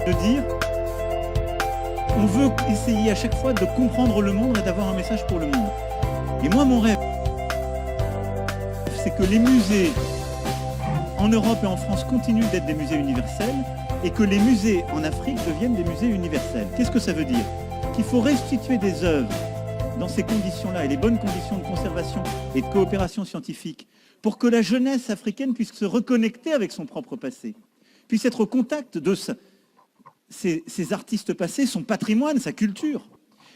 de dire on veut essayer à chaque fois de comprendre le monde et d'avoir un message pour le monde. Et moi, mon rêve, c'est que les musées en Europe et en France continuent d'être des musées universels et que les musées en Afrique deviennent des musées universels. Qu'est-ce que ça veut dire? Qu'il faut restituer des œuvres dans ces conditions-là et les bonnes conditions de conservation et de coopération scientifique pour que la jeunesse africaine puisse se reconnecter avec son propre passé, puisse être au contact de ces artistes passés, son patrimoine, sa culture.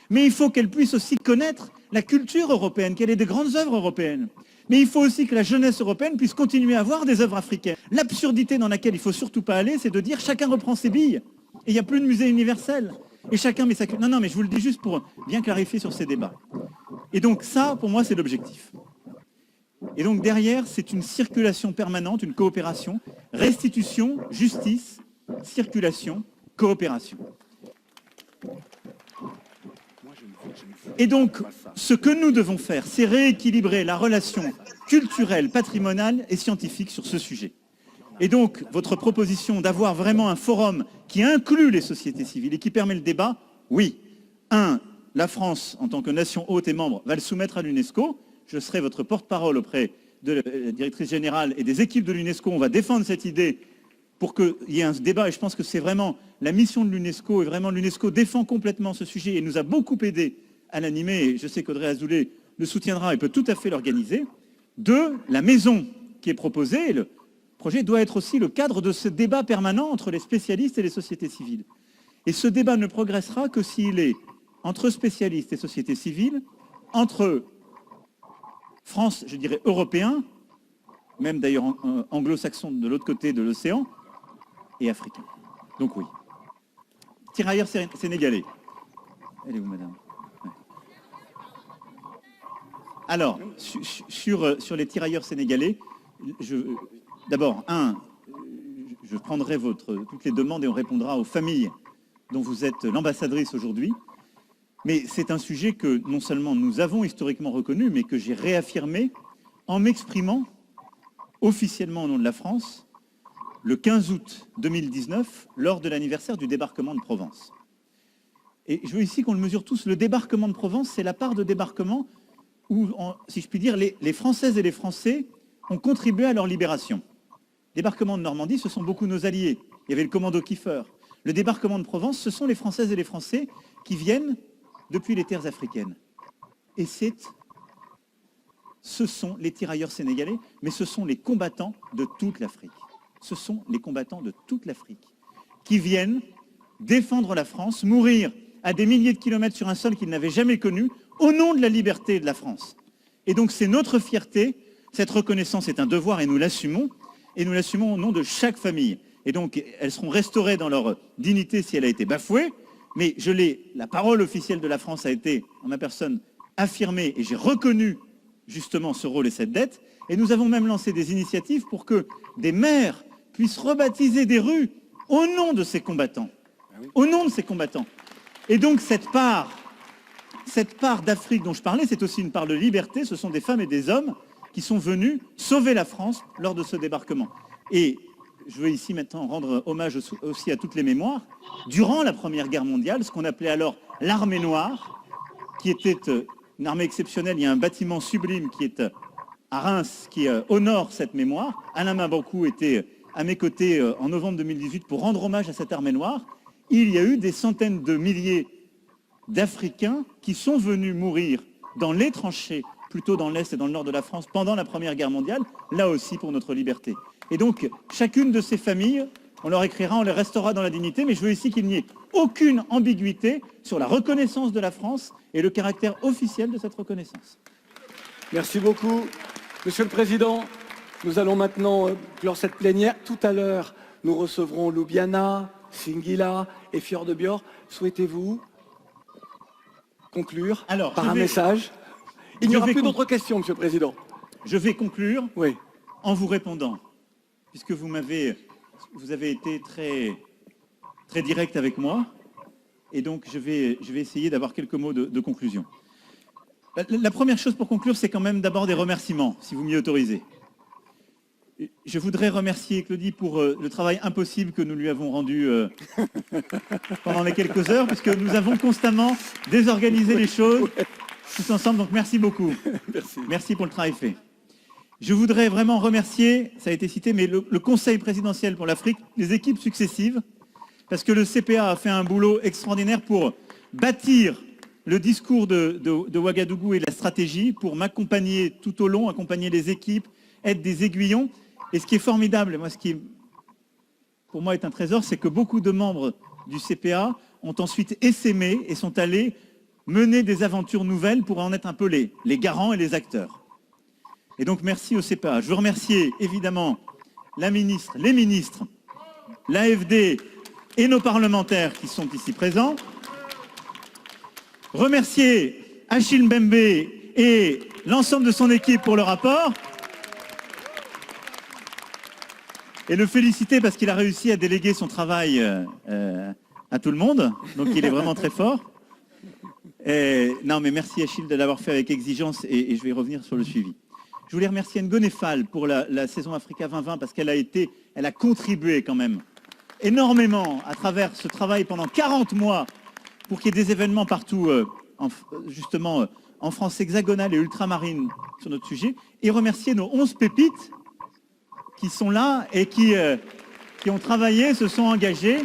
Mais il faut qu'elle puisse aussi connaître la culture européenne, qu'elle ait des grandes œuvres européennes. Mais il faut aussi que la jeunesse européenne puisse continuer à avoir des œuvres africaines. L'absurdité dans laquelle il ne faut surtout pas aller, c'est de dire chacun reprend ses billes. Et il n'y a plus de musée universel. Et chacun met sa culture. Non, mais je vous le dis juste pour bien clarifier sur ces débats. Et donc ça, pour moi, c'est l'objectif. Et donc derrière, c'est une circulation permanente, une coopération, restitution, justice, circulation, coopération. Et donc, ce que nous devons faire, c'est rééquilibrer la relation culturelle, patrimoniale et scientifique sur ce sujet. Et donc, votre proposition d'avoir vraiment un forum qui inclut les sociétés civiles et qui permet le débat, oui. La France, en tant que nation hôte et membre, va le soumettre à l'UNESCO. Je serai votre porte-parole auprès de la directrice générale et des équipes de l'UNESCO. On va défendre cette idée pour qu'il y ait un débat. Et je pense que c'est vraiment la mission de l'UNESCO. Et vraiment, l'UNESCO défend complètement ce sujet et nous a beaucoup aidé à l'animer. Et je sais qu'Audrey Azoulay le soutiendra et peut tout à fait l'organiser. La maison qui est proposée, le projet doit être aussi le cadre de ce débat permanent entre les spécialistes et les sociétés civiles. Et ce débat ne progressera que s'il est entre spécialistes et sociétés civiles, entre France, je dirais européens, même d'ailleurs anglo-saxons de l'autre côté de l'océan, et africains. Donc oui. Tirailleurs sénégalais. Elle est où, madame? Ouais. Alors, sur les tirailleurs sénégalais, d'abord, je prendrai toutes les demandes et on répondra aux familles dont vous êtes l'ambassadrice aujourd'hui. Mais c'est un sujet que non seulement nous avons historiquement reconnu, mais que j'ai réaffirmé en m'exprimant officiellement au nom de la France le 15 août 2019, lors de l'anniversaire du débarquement de Provence. Et je veux ici qu'on le mesure tous, le débarquement de Provence, c'est la part de débarquement où, si je puis dire, les Françaises et les Français ont contribué à leur libération. Le débarquement de Normandie, ce sont beaucoup nos alliés. Il y avait le commando Kiefer. Le débarquement de Provence, ce sont les Françaises et les Français qui viennent depuis les terres africaines. Et ce sont les tirailleurs sénégalais, mais ce sont les combattants de toute l'Afrique. Ce sont les combattants de toute l'Afrique qui viennent défendre la France, mourir à des milliers de kilomètres sur un sol qu'ils n'avaient jamais connu, au nom de la liberté de la France. Et donc c'est notre fierté, cette reconnaissance est un devoir et nous l'assumons au nom de chaque famille. Et donc elles seront restaurées dans leur dignité si elle a été bafouée, mais la parole officielle de la France a été, en ma personne, affirmée et j'ai reconnu justement ce rôle et cette dette. Et nous avons même lancé des initiatives pour que des maires puissent rebaptiser des rues au nom de ces combattants. Au nom de ces combattants. Et donc cette part d'Afrique dont je parlais, c'est aussi une part de liberté. Ce sont des femmes et des hommes qui sont venus sauver la France lors de ce débarquement. Et je veux ici maintenant rendre hommage aussi à toutes les mémoires. Durant la Première Guerre mondiale, ce qu'on appelait alors l'armée noire, qui était une armée exceptionnelle, il y a un bâtiment sublime qui est à Reims, qui honore cette mémoire. Alain Mabankou était à mes côtés en novembre 2018 pour rendre hommage à cette armée noire. Il y a eu des centaines de milliers d'Africains qui sont venus mourir dans les tranchées, plutôt dans l'Est et dans le Nord de la France, pendant la Première Guerre mondiale, là aussi pour notre liberté. Et donc, chacune de ces familles, on leur écrira, on les restaurera dans la dignité, mais je veux ici qu'il n'y ait aucune ambiguïté sur la reconnaissance de la France et le caractère officiel de cette reconnaissance. Merci beaucoup. Monsieur le Président, nous allons maintenant clore cette plénière. Tout à l'heure, nous recevrons Ljubljana, Singila et Fjord de Björn. Souhaitez-vous conclure par un message? Il n'y aura plus d'autres questions, Monsieur le Président. Je vais conclure en vous répondant, puisque vous avez été très direct avec moi, et donc je vais essayer d'avoir quelques mots de conclusion. La première chose pour conclure, c'est quand même d'abord des remerciements, si vous m'y autorisez. Je voudrais remercier Claudie pour le travail impossible que nous lui avons rendu pendant les quelques heures, puisque nous avons constamment désorganisé les choses tous ensemble. Donc merci beaucoup. Merci pour le travail fait. Je voudrais vraiment remercier, ça a été cité, mais le Conseil présidentiel pour l'Afrique, les équipes successives, parce que le CPA a fait un boulot extraordinaire pour bâtir le discours de Ouagadougou et la stratégie, pour m'accompagner tout au long, accompagner les équipes, être des aiguillons. Et ce qui est formidable, ce qui pour moi est un trésor, c'est que beaucoup de membres du CPA ont ensuite essaimé et sont allés mener des aventures nouvelles pour en être un peu les garants et les acteurs. Et donc merci au CPA. Je veux remercier évidemment la ministre, les ministres, l'AFD et nos parlementaires qui sont ici présents. Remercier Achille Mbembe et l'ensemble de son équipe pour le rapport. Et le féliciter parce qu'il a réussi à déléguer son travail à tout le monde. Donc il est vraiment très fort. Non mais merci Achille de l'avoir fait avec exigence et je vais revenir sur le suivi. Je voulais remercier Ngone Fall pour la saison Africa 2020 parce qu'elle a contribué quand même énormément à travers ce travail pendant 40 mois pour qu'il y ait des événements partout, justement en France hexagonale et ultramarine sur notre sujet. Et remercier nos 11 pépites qui sont là et qui ont travaillé, se sont engagés.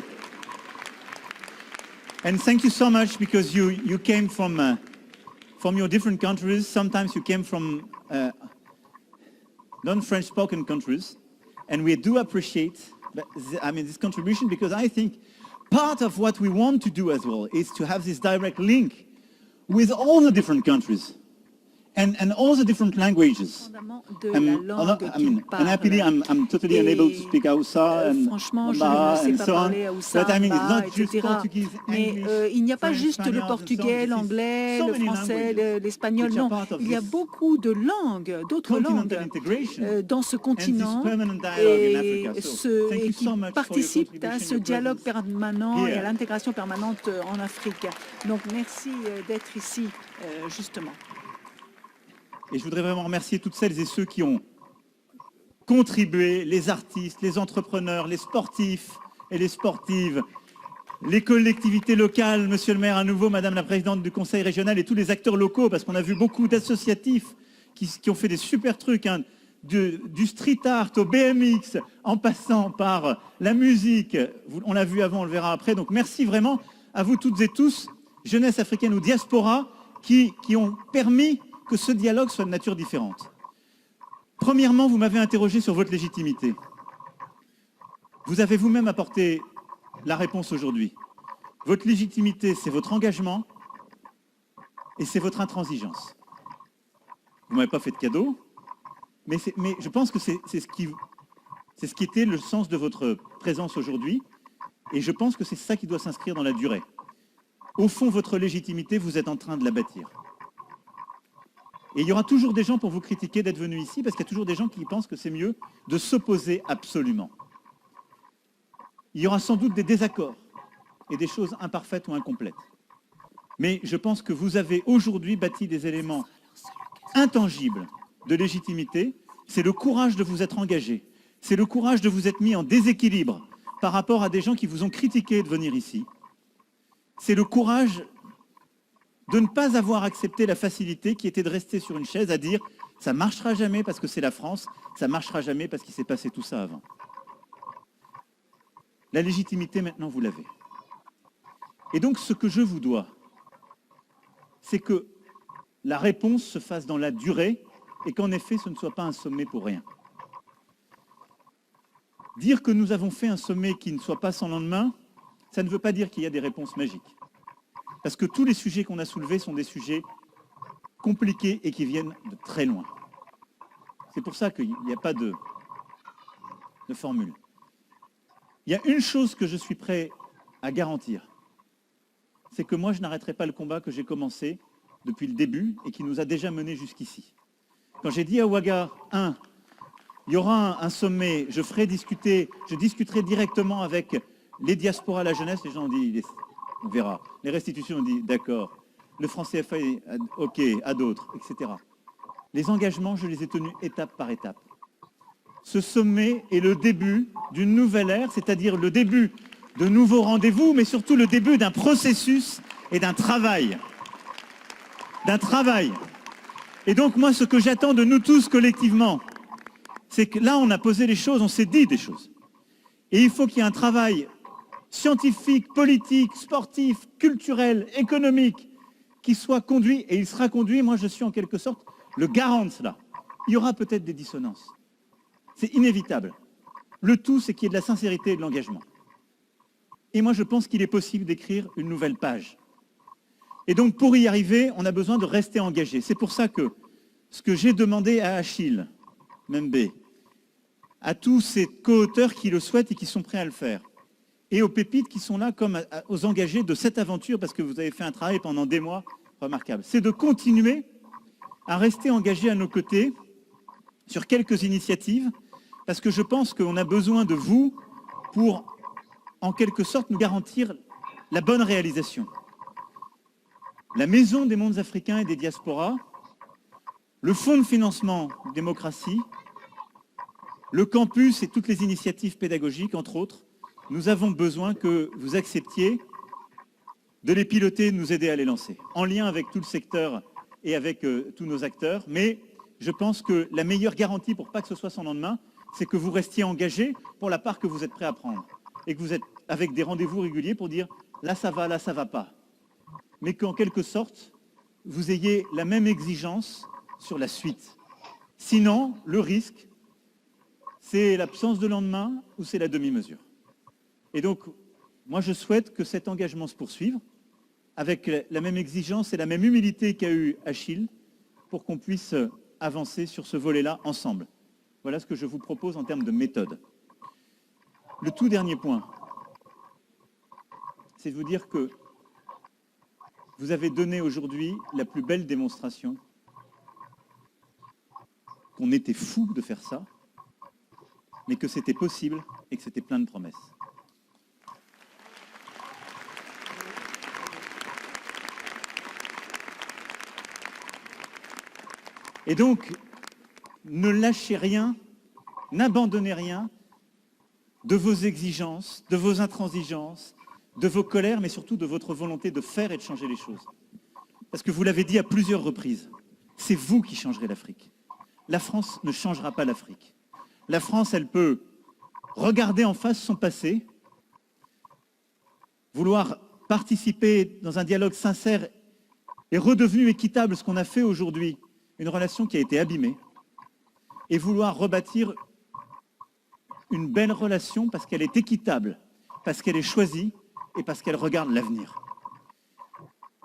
And thank you so much because you came from your different countries. Sometimes you came from non-French spoken countries. And we do appreciate this contribution because I think part of what we want to do as well is to have this direct link with all the different countries. And all the different languages. Happily, I'm totally unable to speak Hausa franchement, je ne sais pas parler Hausa, etc. Mais il n'y a pas juste le portugais, l'anglais, le français, l'espagnol. Non, il y a beaucoup de langues, d'autres langues dans ce continent et qui participent à ce dialogue permanent et à l'intégration permanente en Afrique. Donc merci d'être ici, justement. Et je voudrais vraiment remercier toutes celles et ceux qui ont contribué, les artistes, les entrepreneurs, les sportifs et les sportives, les collectivités locales, monsieur le maire à nouveau, madame la présidente du conseil régional et tous les acteurs locaux, parce qu'on a vu beaucoup d'associatifs qui ont fait des super trucs, hein, du street art au BMX, en passant par la musique, on l'a vu avant, on le verra après. Donc merci vraiment à vous toutes et tous, jeunesse africaine ou diaspora, qui ont permis que ce dialogue soit de nature différente. Premièrement, vous m'avez interrogé sur votre légitimité. Vous avez vous-même apporté la réponse aujourd'hui. Votre légitimité, c'est votre engagement et c'est votre intransigeance. Vous ne m'avez pas fait de cadeau, mais je pense que c'est ce qui était le sens de votre présence aujourd'hui et je pense que c'est ça qui doit s'inscrire dans la durée. Au fond, votre légitimité, vous êtes en train de la bâtir. Et il y aura toujours des gens pour vous critiquer d'être venus ici, parce qu'il y a toujours des gens qui pensent que c'est mieux de s'opposer absolument. Il y aura sans doute des désaccords et des choses imparfaites ou incomplètes. Mais je pense que vous avez aujourd'hui bâti des éléments intangibles de légitimité. C'est le courage de vous être engagé. C'est le courage de vous être mis en déséquilibre par rapport à des gens qui vous ont critiqué de venir ici. C'est le courage de ne pas avoir accepté la facilité qui était de rester sur une chaise à dire « ça ne marchera jamais parce que c'est la France, ça ne marchera jamais parce qu'il s'est passé tout ça avant ». La légitimité, maintenant, vous l'avez. Et donc, ce que je vous dois, c'est que la réponse se fasse dans la durée et qu'en effet, ce ne soit pas un sommet pour rien. Dire que nous avons fait un sommet qui ne soit pas sans lendemain, ça ne veut pas dire qu'il y a des réponses magiques. Parce que tous les sujets qu'on a soulevés sont des sujets compliqués et qui viennent de très loin. C'est pour ça qu'il n'y a pas de formule. Il y a une chose que je suis prêt à garantir, c'est que moi, je n'arrêterai pas le combat que j'ai commencé depuis le début et qui nous a déjà menés jusqu'ici. Quand j'ai dit à Ouaga, il y aura un sommet, je discuterai directement avec les diasporas, la jeunesse, les gens ont dit, on verra. Les restitutions ont dit, d'accord. Le franc CFA, ok, à d'autres, etc. Les engagements, je les ai tenus étape par étape. ce sommet est le début d'une nouvelle ère, c'est-à-dire le début de nouveaux rendez-vous, mais surtout le début d'un processus et d'un travail. Et donc moi, ce que j'attends de nous tous collectivement, c'est que là, on a posé les choses, on s'est dit des choses. Et il faut qu'il y ait un travail scientifique, politique, sportif, culturel, économique, qui soit conduit, et il sera conduit, moi je suis en quelque sorte le garant de cela. Il y aura peut-être des dissonances. C'est inévitable. Le tout, c'est qu'il y ait de la sincérité et de l'engagement. Et moi, je pense qu'il est possible d'écrire une nouvelle page. Et donc, pour y arriver, on a besoin de rester engagé. C'est pour ça que ce que j'ai demandé à Achille Mbembe, à tous ces co-auteurs qui le souhaitent et qui sont prêts à le faire, et aux pépites qui sont là comme aux engagés de cette aventure, parce que vous avez fait un travail pendant des mois remarquable, c'est de continuer à rester engagés à nos côtés sur quelques initiatives, parce que je pense qu'on a besoin de vous pour, en quelque sorte, nous garantir la bonne réalisation. La Maison des mondes africains et des diasporas, le Fonds de financement démocratie, le campus et toutes les initiatives pédagogiques, entre autres, nous avons besoin que vous acceptiez de les piloter, de nous aider à les lancer, en lien avec tout le secteur et avec tous nos acteurs. Mais je pense que la meilleure garantie pour pas que ce soit sans lendemain, c'est que vous restiez engagés pour la part que vous êtes prêts à prendre. Et que vous êtes avec des rendez-vous réguliers pour dire là ça va pas. Mais qu'en quelque sorte, vous ayez la même exigence sur la suite. Sinon, le risque, c'est l'absence de lendemain ou c'est la demi-mesure. Et donc, moi je souhaite que cet engagement se poursuive avec la même exigence et la même humilité qu'a eu Achille pour qu'on puisse avancer sur ce volet-là ensemble. Voilà ce que je vous propose en termes de méthode. Le tout dernier point, c'est de vous dire que vous avez donné aujourd'hui la plus belle démonstration qu'on était fou de faire ça, mais que c'était possible et que c'était plein de promesses. Et donc, ne lâchez rien, n'abandonnez rien de vos exigences, de vos intransigences, de vos colères, mais surtout de votre volonté de faire et de changer les choses. Parce que vous l'avez dit à plusieurs reprises, c'est vous qui changerez l'Afrique. La France ne changera pas l'Afrique. La France, elle peut regarder en face son passé, vouloir participer dans un dialogue sincère et redevenu équitable, ce qu'on a fait aujourd'hui, une relation qui a été abîmée, et vouloir rebâtir une belle relation parce qu'elle est équitable, parce qu'elle est choisie et parce qu'elle regarde l'avenir.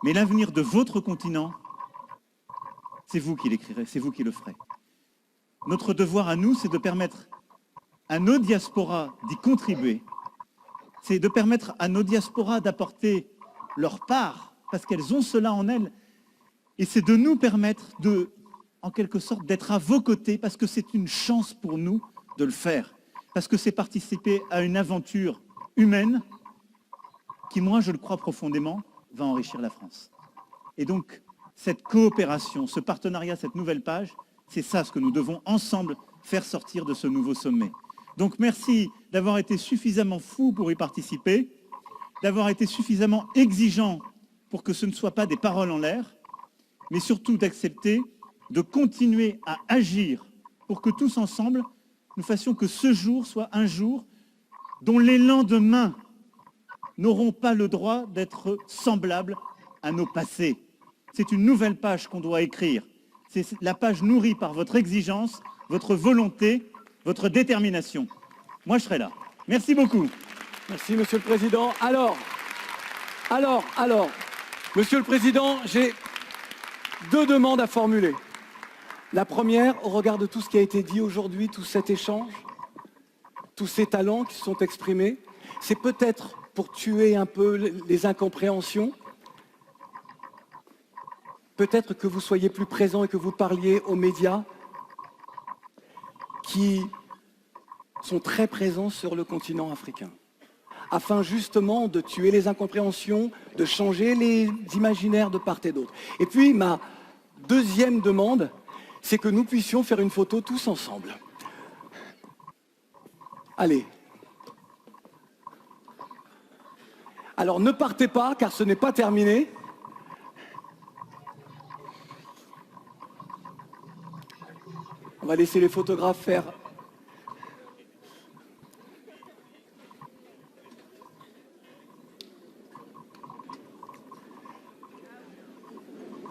Mais l'avenir de votre continent, c'est vous qui l'écrirez, c'est vous qui le ferez. Notre devoir à nous, c'est de permettre à nos diasporas d'y contribuer, c'est de permettre à nos diasporas d'apporter leur part, parce qu'elles ont cela en elles, et c'est de nous permettre de, en quelque sorte, d'être à vos côtés, parce que c'est une chance pour nous de le faire, parce que c'est participer à une aventure humaine qui, moi, je le crois profondément, va enrichir la France. Et donc, cette coopération, ce partenariat, cette nouvelle page, c'est ça ce que nous devons ensemble faire sortir de ce nouveau sommet. Donc merci d'avoir été suffisamment fou pour y participer, d'avoir été suffisamment exigeant pour que ce ne soit pas des paroles en l'air, mais surtout d'accepter de continuer à agir pour que tous ensemble, nous fassions que ce jour soit un jour dont les lendemains n'auront pas le droit d'être semblables à nos passés. C'est une nouvelle page qu'on doit écrire. C'est la page nourrie par votre exigence, votre volonté, votre détermination. Moi, je serai là. Merci beaucoup. Merci, Monsieur le Président. Alors, Monsieur le Président, j'ai deux demandes à formuler. La première, au regard de tout ce qui a été dit aujourd'hui, tout cet échange, tous ces talents qui se sont exprimés, c'est peut-être pour tuer un peu les incompréhensions, peut-être que vous soyez plus présents et que vous parliez aux médias qui sont très présents sur le continent africain, afin justement de tuer les incompréhensions, de changer les imaginaires de part et d'autre. Et puis ma deuxième demande, c'est que nous puissions faire une photo tous ensemble. Allez. Alors ne partez pas, car ce n'est pas terminé. On va laisser les photographes faire.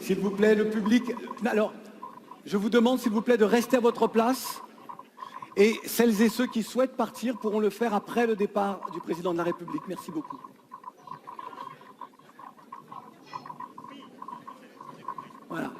S'il vous plaît, le public. Alors, je vous demande, s'il vous plaît, de rester à votre place. Et celles et ceux qui souhaitent partir pourront le faire après le départ du président de la République. Merci beaucoup. Voilà.